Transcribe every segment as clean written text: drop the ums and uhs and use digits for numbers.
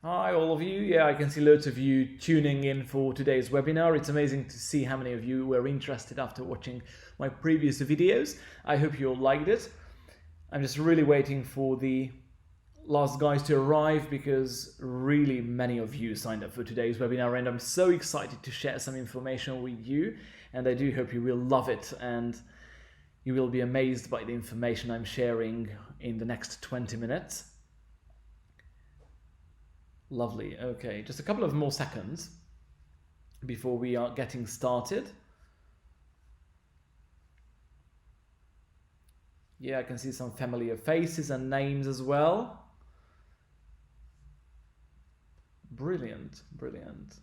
Hi all of you. Yeah, I can see loads of you tuning in for today's webinar. It's amazing to see how many of you were interested after watching my previous videos. I hope you all liked it. I'm just really waiting for the last guys to arrive because really many of you signed up for today's webinar and I'm so excited to share some information with you, and I do hope you will love it and you will be amazed by the information I'm sharing in the next 20 minutes. Lovely. Okay, just a couple of more seconds before we are getting started. Yeah, I can see some familiar faces and names as well. Brilliant, brilliant.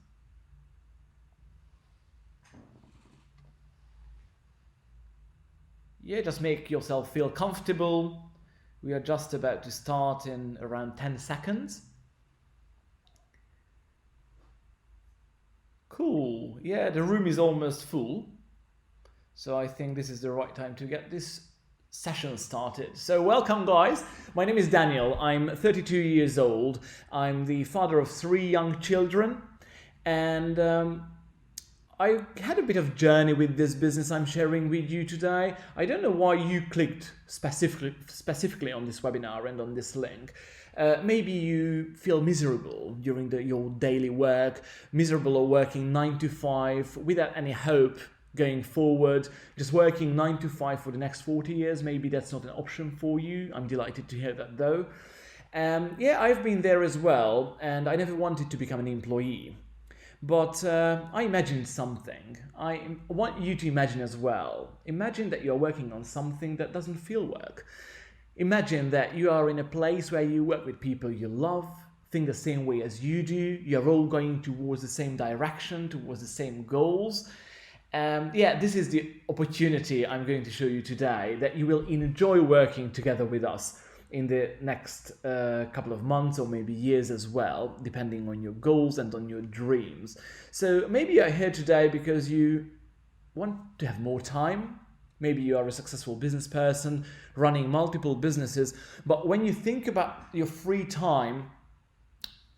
Yeah, just make yourself feel comfortable. We are just about to start in around 10 seconds. Cool. Yeah, the room is almost full. So I think this is the right time to get this session started. So welcome guys. My name is Daniel. I'm 32 years old. I'm the father of 3 young children. And I had a bit of journey with this business I'm sharing with you today. I don't know why you clicked specifically on this webinar and on this link. Maybe you feel miserable during your daily work, miserable or working 9 to 5 without any hope going forward, just working 9 to 5 for the next 40 years. Maybe that's not an option for you. I'm delighted to hear that though. Yeah, I've been there as well, and I never wanted to become an employee. But I imagined something. I want you to imagine as well. Imagine that you're working on something that doesn't feel work. Imagine that you are in a place where you work with people you love, think the same way as you do, you're all going towards the same direction, towards the same goals. Yeah, this is the opportunity I'm going to show you today, that you will enjoy working together with us in the next couple of months or maybe years as well, depending on your goals and on your dreams. So maybe you're here today because you want to have more time. Maybe you are a successful business person running multiple businesses, but when you think about your free time,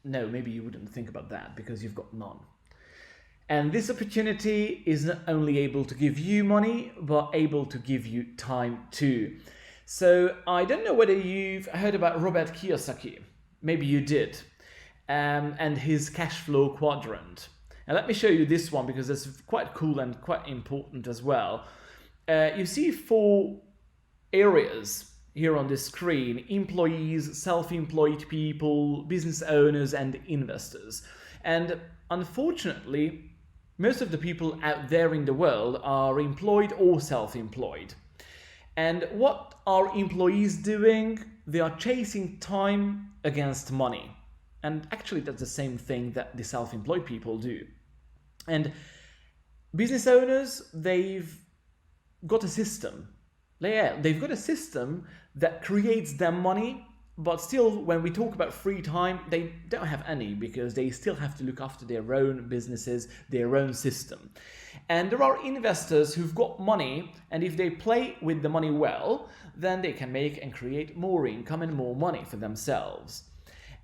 no, maybe you wouldn't think about that because you've got none. And this opportunity is not only able to give you money, but able to give you time too. So I don't know whether you've heard about Robert Kiyosaki. Maybe you did. And his cash flow quadrant. And let me show you this one because it's quite cool and quite important as well. You see 4 areas here on the screen: employees, self-employed people, business owners, and investors. And unfortunately, most of the people out there in the world are employed or self-employed. And what are employees doing? They are chasing time against money. And actually that's the same thing that the self-employed people do. And business owners, they've got a system. Yeah, they've got a system that creates them money, but still when we talk about free time, they don't have any because they still have to look after their own businesses, their own system. And there are investors who've got money, and if they play with the money well, then they can make and create more income and more money for themselves.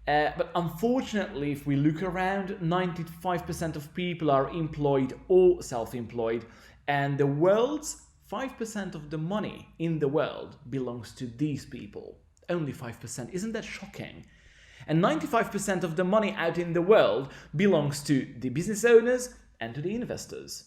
But unfortunately, if we look around, 95% of people are employed or self-employed, and the world's 5% of the money in the world belongs to these people. Only 5%. Isn't that shocking? And 95% of the money out in the world belongs to the business owners and to the investors.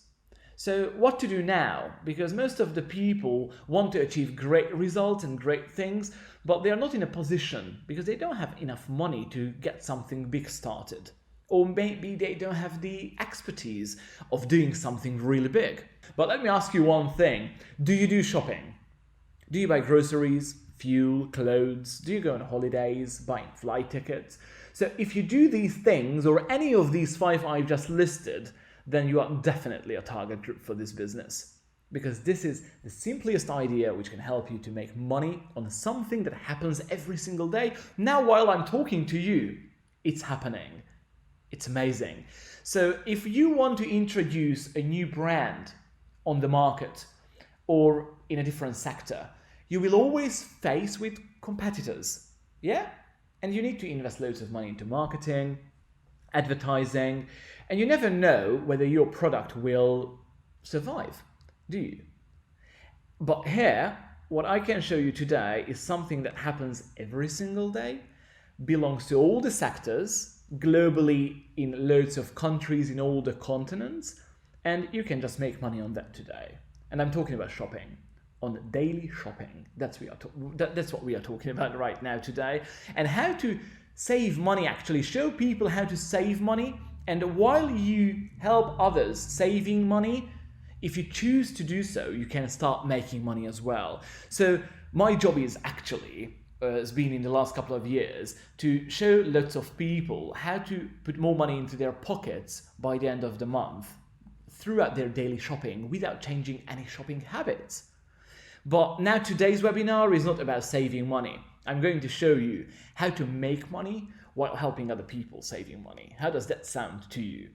So what to do now? Because most of the people want to achieve great results and great things, but they are not in a position because they don't have enough money to get something big started. Or maybe they don't have the expertise of doing something really big. But let me ask you one thing. Do you do shopping? Do you buy groceries, fuel, clothes? Do you go on holidays, buying flight tickets? So if you do these things, or any of these 5 I've just listed, then you are definitely a target group for this business. Because this is the simplest idea which can help you to make money on something that happens every single day. Now while I'm talking to you, it's happening. It's amazing. So if you want to introduce a new brand on the market or in a different sector, you will always face with competitors. Yeah? And you need to invest loads of money into marketing, advertising, and you never know whether your product will survive, do you? But here, what I can show you today is something that happens every single day, belongs to all the sectors, globally in loads of countries in all the continents, and you can just make money on that today. And I'm talking about shopping, on daily shopping. That's what we are talking about right now today. And how to save money, actually show people how to save money. And while you help others saving money, if you choose to do so, you can start making money as well. So my job is actually, has been in the last couple of years, to show lots of people how to put more money into their pockets by the end of the month throughout their daily shopping without changing any shopping habits. But now today's webinar is not about saving money. I'm going to show you how to make money while helping other people saving money. How does that sound to you?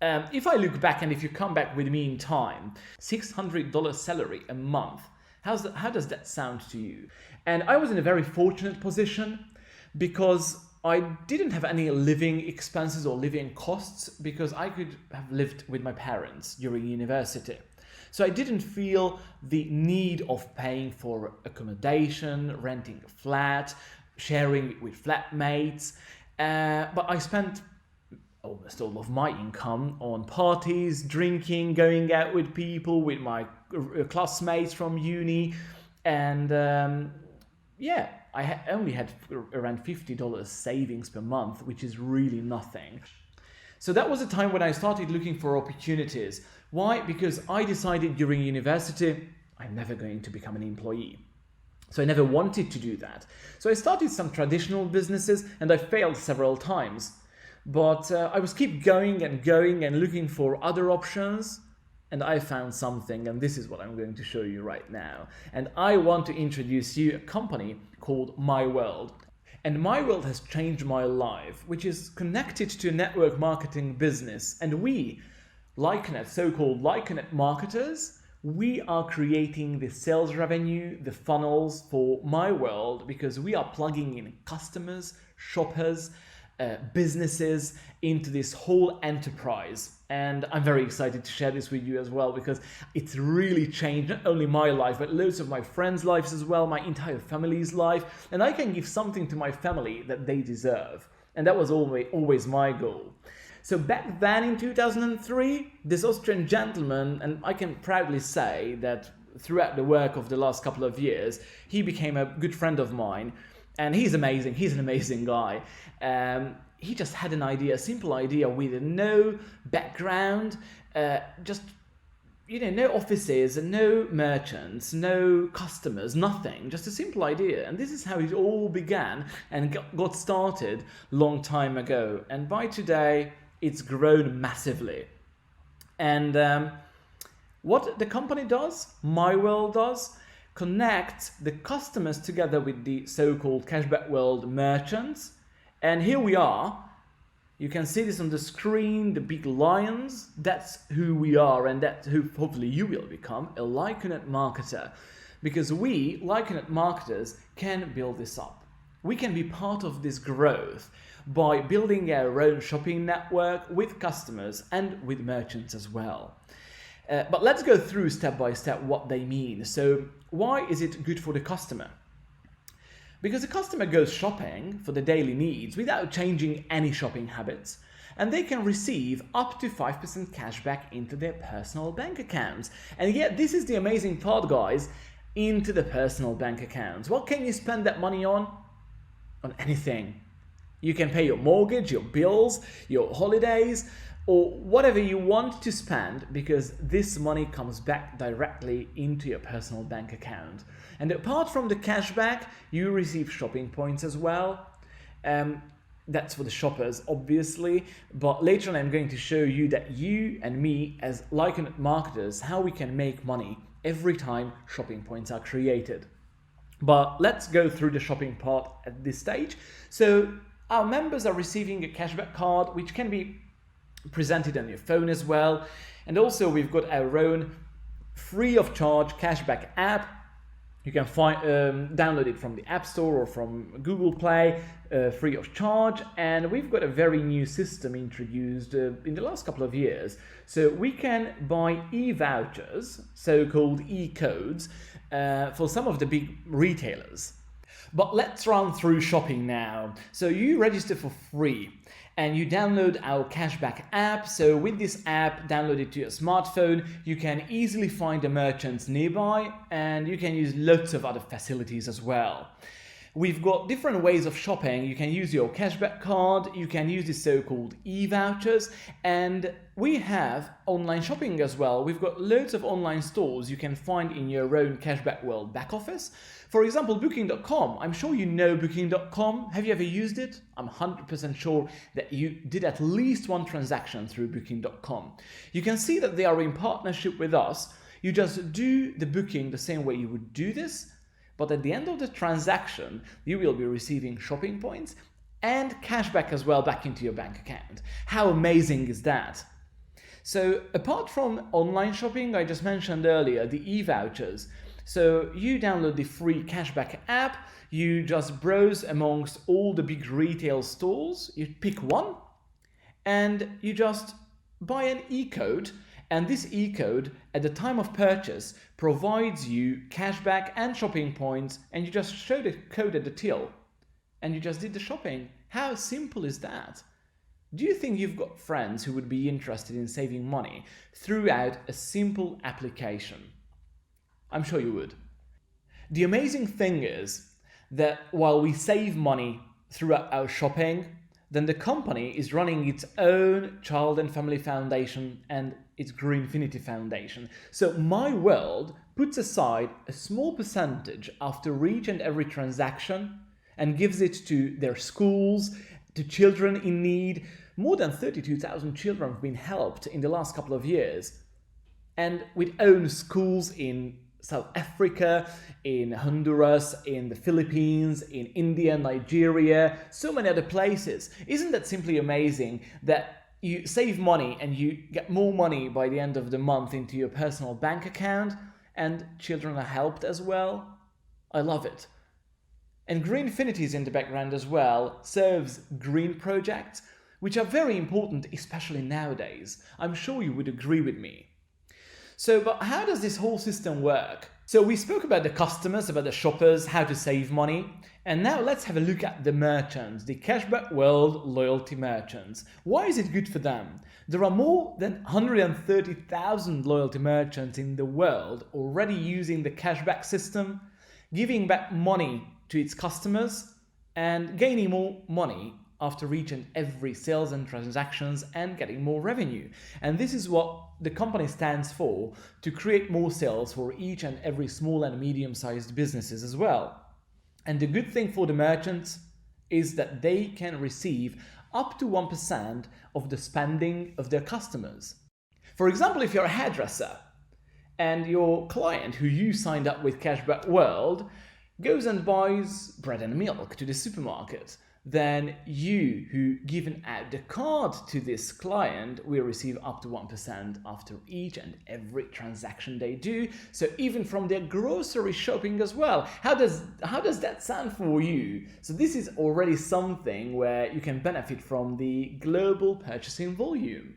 If I look back and if you come back with me in time, $600 salary a month, how does that sound to you? And I was in a very fortunate position because I didn't have any living expenses or living costs because I could have lived with my parents during university. So I didn't feel the need of paying for accommodation, renting a flat, sharing it with flatmates. But I spent almost all of my income on parties, drinking, going out with people, with my classmates from uni. And I only had around $50 savings per month, which is really nothing. So that was a time when I started looking for opportunities. Why? Because I decided during university, I'm never going to become an employee. So I never wanted to do that. So I started some traditional businesses and I failed several times. But I was keep going and looking for other options. And I found something, and this is what I'm going to show you right now. And I want to introduce you a company called myWorld. And myWorld has changed my life, which is connected to a network marketing business. And we, Lyconet, so-called Lyconet marketers, we are creating the sales revenue, the funnels for myWorld, because we are plugging in customers, shoppers, businesses into this whole enterprise. And I'm very excited to share this with you as well, because it's really changed not only my life, but loads of my friends' lives as well, my entire family's life. And I can give something to my family that they deserve. And that was always my goal. So back then in 2003, this Austrian gentleman, and I can proudly say that throughout the work of the last couple of years, he became a good friend of mine. And he's amazing. He's an amazing guy. He just had an idea, a simple idea with no background, just, no offices and no merchants, no customers, nothing, just a simple idea. And this is how it all began and got started long time ago. And by today, it's grown massively. And what the company does, myWorld does, connect the customers together with the so-called Cashback World merchants. And here we are. You can see this on the screen, the big lions. That's who we are, and that's who hopefully you will become, a Lyconet marketer. Because we, Lyconet marketers, can build this up. We can be part of this growth by building our own shopping network with customers and with merchants as well. But let's go through step by step what they mean. So why is it good for the customer? Because the customer goes shopping for the daily needs without changing any shopping habits, and they can receive up to 5% cashback into their personal bank accounts. And yet this is the amazing part, guys, into the personal bank accounts. What can you spend that money on? On anything. You can pay your mortgage, your bills, your holidays, or whatever you want to spend, because this money comes back directly into your personal bank account. And apart from the cashback, you receive shopping points as well. That's for the shoppers, obviously. But later on, I'm going to show you that you and me as Lyconet marketers, how we can make money every time shopping points are created. But let's go through the shopping part at this stage. So our members are receiving a cashback card, which can be presented on your phone as well. And also we've got our own free of charge cashback app, You can download it from the App Store or from Google Play, free of charge. And we've got a very new system introduced in the last couple of years. So we can buy e-vouchers, so-called e-codes, for some of the big retailers. But let's run through shopping now. So you register for free and you download our Cashback app. So with this app downloaded to your smartphone, you can easily find the merchants nearby and you can use lots of other facilities as well. We've got different ways of shopping. You can use your cashback card, you can use the so-called e-vouchers, and we have online shopping as well. We've got loads of online stores you can find in your own Cashback World back office. For example, Booking.com. I'm sure you know Booking.com. Have you ever used it? I'm 100% sure that you did at least one transaction through Booking.com. You can see that they are in partnership with us. You just do the booking the same way you would do this, but at the end of the transaction, you will be receiving shopping points and cashback as well back into your bank account. How amazing is that? So apart from online shopping, I just mentioned earlier, the e-vouchers. So you download the free Cashback app, you just browse amongst all the big retail stores, you pick one, and you just buy an e-code, and this e-code at the time of purchase provides you cashback and shopping points, and you just show the code at the till, and you just did the shopping. How simple is that? Do you think you've got friends who would be interested in saving money throughout a simple application? I'm sure you would. The amazing thing is that while we save money throughout our shopping, then the company is running its own Child and Family Foundation and its Greenfinity Foundation. So myWorld puts aside a small percentage after each and every transaction and gives it to their schools, to children in need. More than 32,000 children have been helped in the last couple of years. And with own schools in South Africa, in Honduras, in the Philippines, in India, Nigeria, so many other places. Isn't that simply amazing that you save money and you get more money by the end of the month into your personal bank account and children are helped as well? I love it. And Greenfinity is in the background as well, serves green projects, which are very important, especially nowadays. I'm sure you would agree with me. So, but how does this whole system work? So we spoke about the customers, about the shoppers, how to save money. And now let's have a look at the merchants, the Cashback World loyalty merchants. Why is it good for them? There are more than 130,000 loyalty merchants in the world already using the cashback system, giving back money to its customers and gaining more money after each and every sales and transactions and getting more revenue. And this is what the company stands for, to create more sales for each and every small and medium-sized businesses as well. And the good thing for the merchants is that they can receive up to 1% of the spending of their customers. For example, if you're a hairdresser and your client who you signed up with Cashback World goes and buys bread and milk to the supermarket, then you who given out the card to this client will receive up to 1% after each and every transaction they do. So even from their grocery shopping as well. How does that sound for you? So this is already something where you can benefit from the global purchasing volume.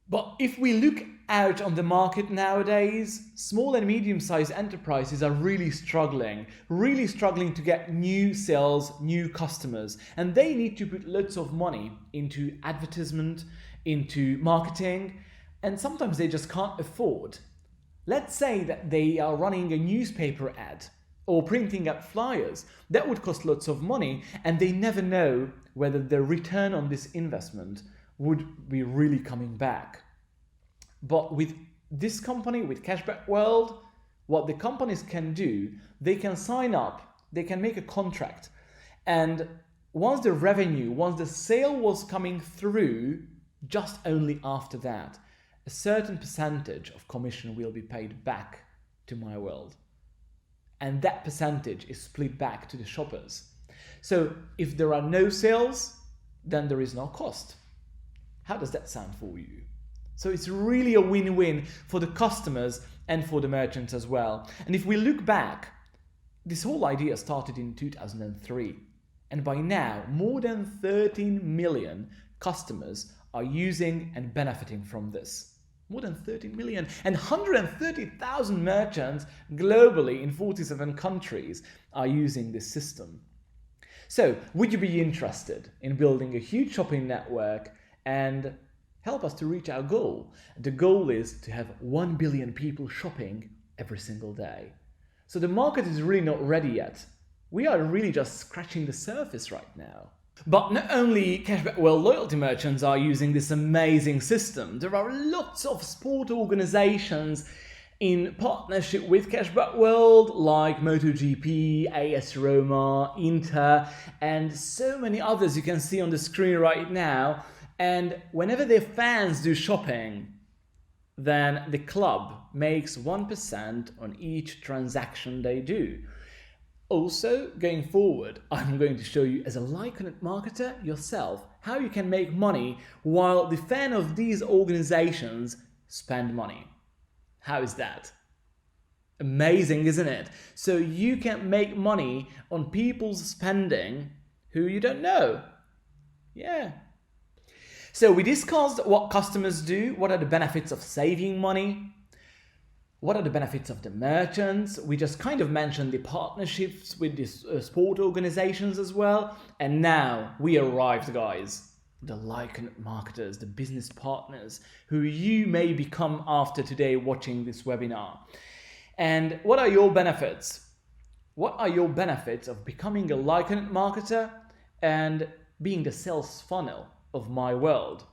But if we look out on the market nowadays, small and medium-sized enterprises are really struggling to get new sales, new customers, and they need to put lots of money into advertisement, into marketing, and sometimes they just can't afford. Let's say that they are running a newspaper ad or printing up flyers. That would cost lots of money, and they never know whether the return on this investment would be really coming back. But with this company, with Cashback World, what the companies can do, they can sign up, they can make a contract, and once the sale was coming through, just only after that, a certain percentage of commission will be paid back to myWorld. And that percentage is split back to the shoppers. So if there are no sales, then there is no cost. How does that sound for you? So it's really a win-win for the customers and for the merchants as well. And if we look back, This whole idea started in 2003, and by now more than 13 million customers are using and benefiting from this. More than 30 million, and 130,000 merchants globally in 47 countries are using this system. So, would you be interested in building a huge shopping network and help us to reach our goal? The goal is to have 1 billion people shopping every single day. So the market is really not ready yet. We are really just scratching the surface right now. But not only Cashback World loyalty merchants are using this amazing system, there are lots of sport organizations in partnership with Cashback World, like MotoGP, AS Roma, Inter, and so many others you can see on the screen right now. And whenever their fans do shopping, then the club makes 1% on each transaction they do. Also, going forward, I'm going to show you as a Lyconet marketer yourself how you can make money while the fan of these organizations spend money. How is that? Amazing, isn't it? So you can make money on people's spending who you don't know. Yeah. So we discussed what customers do, what are the benefits of saving money, what are the benefits of the merchants. We just kind of mentioned the partnerships with these sport organizations as well. And now we arrived, guys. The Lyconet marketers, the business partners who you may become after today watching this webinar. And what are your benefits? What are your benefits of becoming a Lyconet marketer and being the sales funnel of myWorld?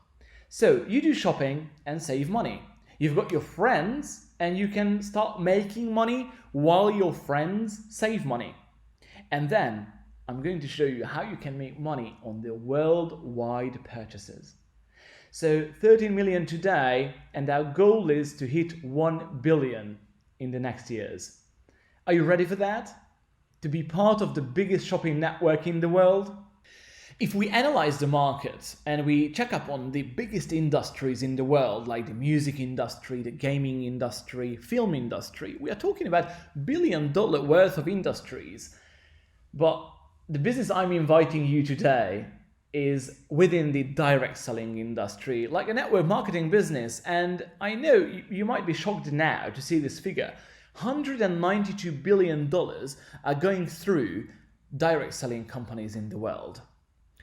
So you do shopping and save money. You've got your friends and you can start making money while your friends save money. And then I'm going to show you how you can make money on the worldwide purchases. So 13 million today, and our goal is to hit 1 billion in the next years. Are you ready for that? To be part of the biggest shopping network in the world? If we analyze the market and we check up on the biggest industries in the world, like the music industry, the gaming industry, film industry, we are talking about $1 billion worth of industries. But the business I'm inviting you today is within the direct selling industry, like a network marketing business. And I know you might be shocked now to see this figure. $192 billion are going through direct selling companies in the world.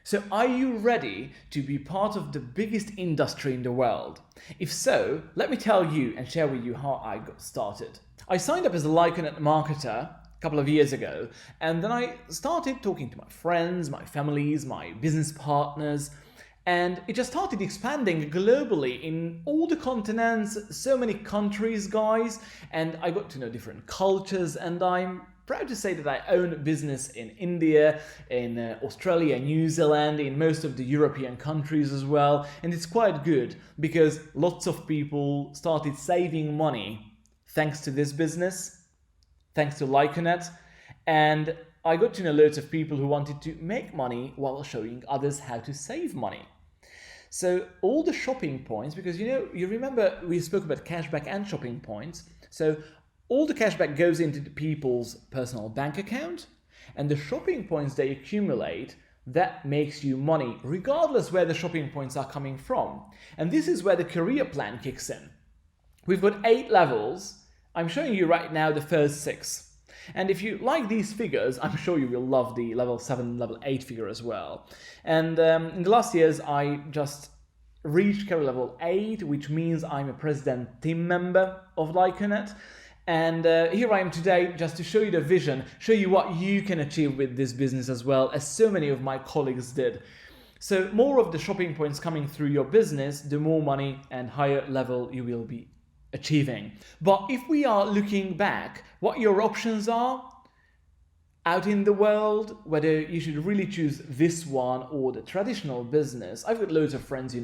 So are you ready to be part of the biggest industry in the world? If so, let me tell you and share with you how I got started. I signed up as a Lyconet marketer a couple of years ago, and then I started talking to my friends, my families, my business partners, and it just started expanding globally in all the continents, so many countries, guys, and I got to know different cultures, and I'm proud to say that I own a business in India, in Australia, New Zealand, in most of the European countries as well. And it's quite good because lots of people started saving money thanks to this business, thanks to Lyconet. And I got to know loads of people who wanted to make money while showing others how to save money. So all the shopping points, because you remember we spoke about cashback and shopping points. So all the cashback goes into the people's personal bank account, and the shopping points they accumulate, that makes you money, regardless where the shopping points are coming from. And this is where the career plan kicks in. We've got 8 levels. I'm showing you right now the first 6. And if you like these figures, I'm sure you will love the level 7, level 8 figure as well. And in the last years, I just reached career level 8, which means I'm a president team member of Lyconet. And here I am today just to show you the vision, show you what you can achieve with this business as well, as so many of my colleagues did. So more of the shopping points coming through your business, the more money and higher level you will be achieving. But if we are looking back, what your options are out in the world, whether you should really choose this one or the traditional business. I've got loads of friends,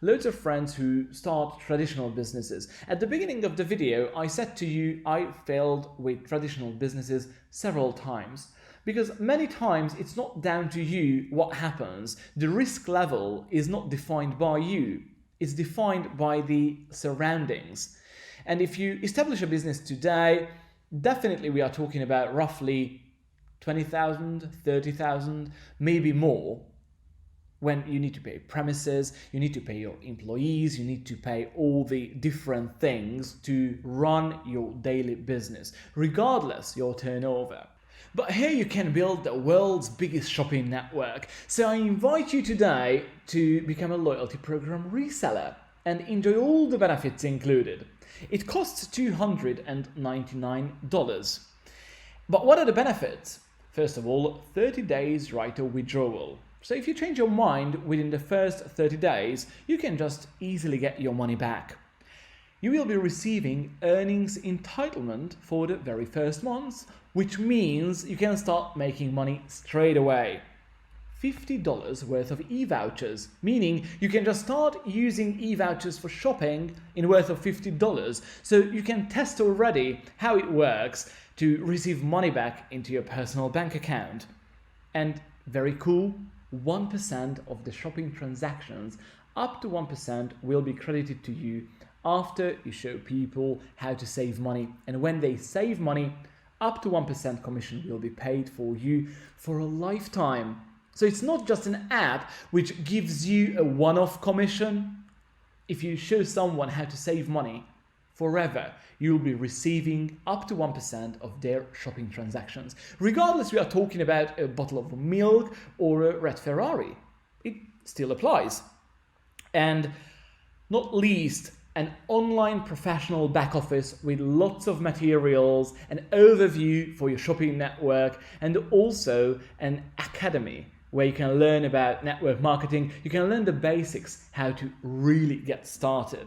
loads of friends who start traditional businesses. At the beginning of the video, I said to you, I failed with traditional businesses several times. Because many times it's not down to you what happens. The risk level is not defined by you. It's defined by the surroundings. And if you establish a business today, definitely we are talking about roughly 20,000, 30,000, maybe more. When you need to pay premises, you need to pay your employees, you need to pay all the different things to run your daily business, regardless your turnover. But here you can build the world's biggest shopping network. So I invite you today to become a loyalty program reseller and enjoy all the benefits included. It costs $299. But what are the benefits? First of all, 30 days right of withdrawal. So if you change your mind within the first 30 days, you can just easily get your money back. You will be receiving earnings entitlement for the very first month, which means you can start making money straight away. $50 worth of e-vouchers, meaning you can just start using e-vouchers for shopping in worth of $50, so you can test already how it works to receive money back into your personal bank account. And very cool, 1% of the shopping transactions, up to 1%, will be credited to you after you show people how to save money. And when they save money, up to 1% commission will be paid for you for a lifetime. So it's not just an app which gives you a one-off commission. If you show someone how to save money, forever you'll be receiving up to 1% of their shopping transactions. Regardless we are talking about a bottle of milk or a red Ferrari, it still applies. And not least, an online professional back office with lots of materials, an overview for your shopping network, and also an academy where you can learn about network marketing. You can learn the basics, how to really get started.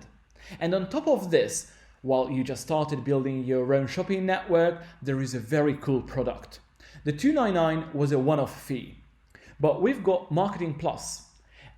And on top of this, while you just started building your own shopping network, there is a very cool product. The $299 was a one-off fee, but we've got Marketing Plus.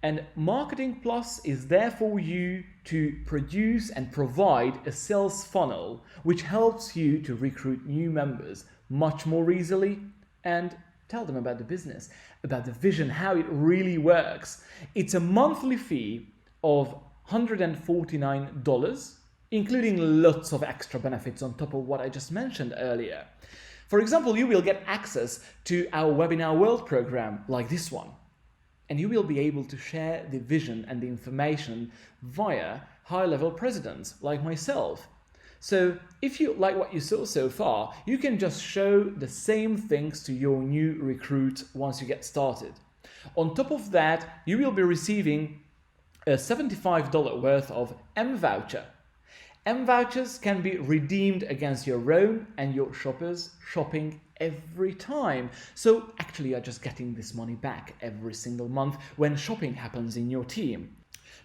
And Marketing Plus is there for you to produce and provide a sales funnel which helps you to recruit new members much more easily and tell them about the business, about the vision, how it really works. It's a monthly fee of $149, including lots of extra benefits on top of what I just mentioned earlier. For example, you will get access to our Webinar World program like this one. And you will be able to share the vision and the information via high-level presidents like myself. So if you like what you saw so far, you can just show the same things to your new recruit once you get started. On top of that, you will be receiving a $75 worth of M-voucher. M-vouchers can be redeemed against your own and your shoppers' shopping every time. So actually you're just getting this money back every single month when shopping happens in your team.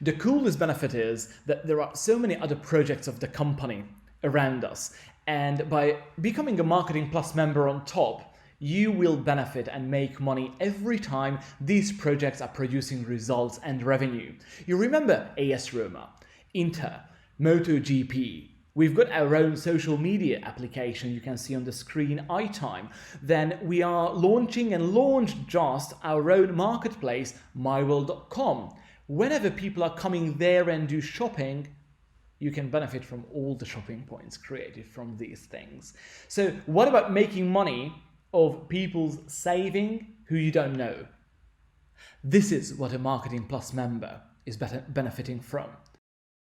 The coolest benefit is that there are so many other projects of the company around us, and by becoming a Marketing Plus member on top, you will benefit and make money every time these projects are producing results and revenue. You remember AS Roma, Inter, MotoGP. We've got our own social media application you can see on the screen, iTime. Then we are launching and launched just our own marketplace, myWorld.com. Whenever people are coming there and do shopping, you can benefit from all the shopping points created from these things. So what about making money of people's saving who you don't know? This is what a Marketing Plus member is benefiting from.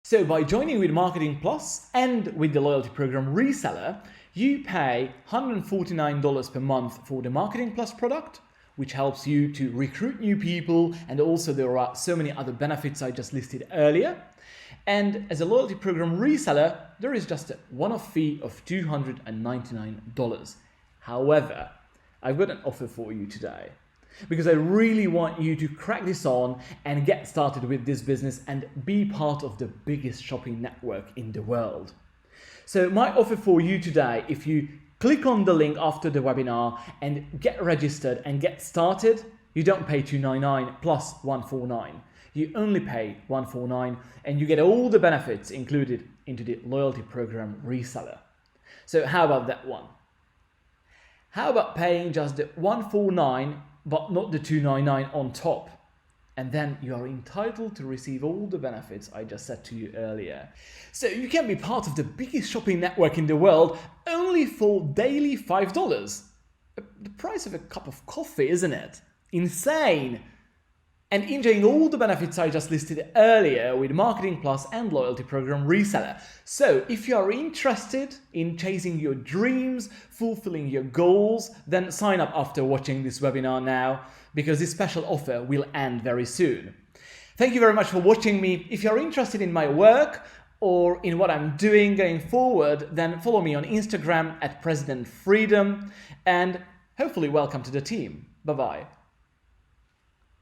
So by joining with Marketing Plus and with the loyalty program reseller, you pay $149 per month for the Marketing Plus product, which helps you to recruit new people, and also there are so many other benefits I just listed earlier. And as a loyalty program reseller, there is just a one-off fee of $299. However, I've got an offer for you today, because I really want you to crack this on and get started with this business and be part of the biggest shopping network in the world. So my offer for you today, if you click on the link after the webinar and get registered and get started, you don't pay $299 plus $149. You only pay $149 and you get all the benefits included into the loyalty program reseller. So how about that one? How about paying just the $149 but not the $299 on top? And then you are entitled to receive all the benefits I just said to you earlier. So you can be part of the biggest shopping network in the world only for daily $5. the price of a cup of coffee, isn't it? Insane! And enjoying all the benefits I just listed earlier with Marketing Plus and Loyalty Program Reseller. So if you are interested in chasing your dreams, fulfilling your goals, then sign up after watching this webinar now, because this special offer will end very soon. Thank you very much for watching me. If you're interested in my work or in what I'm doing going forward, then follow me on Instagram @PresidentFreedom, and hopefully welcome to the team. Bye-bye.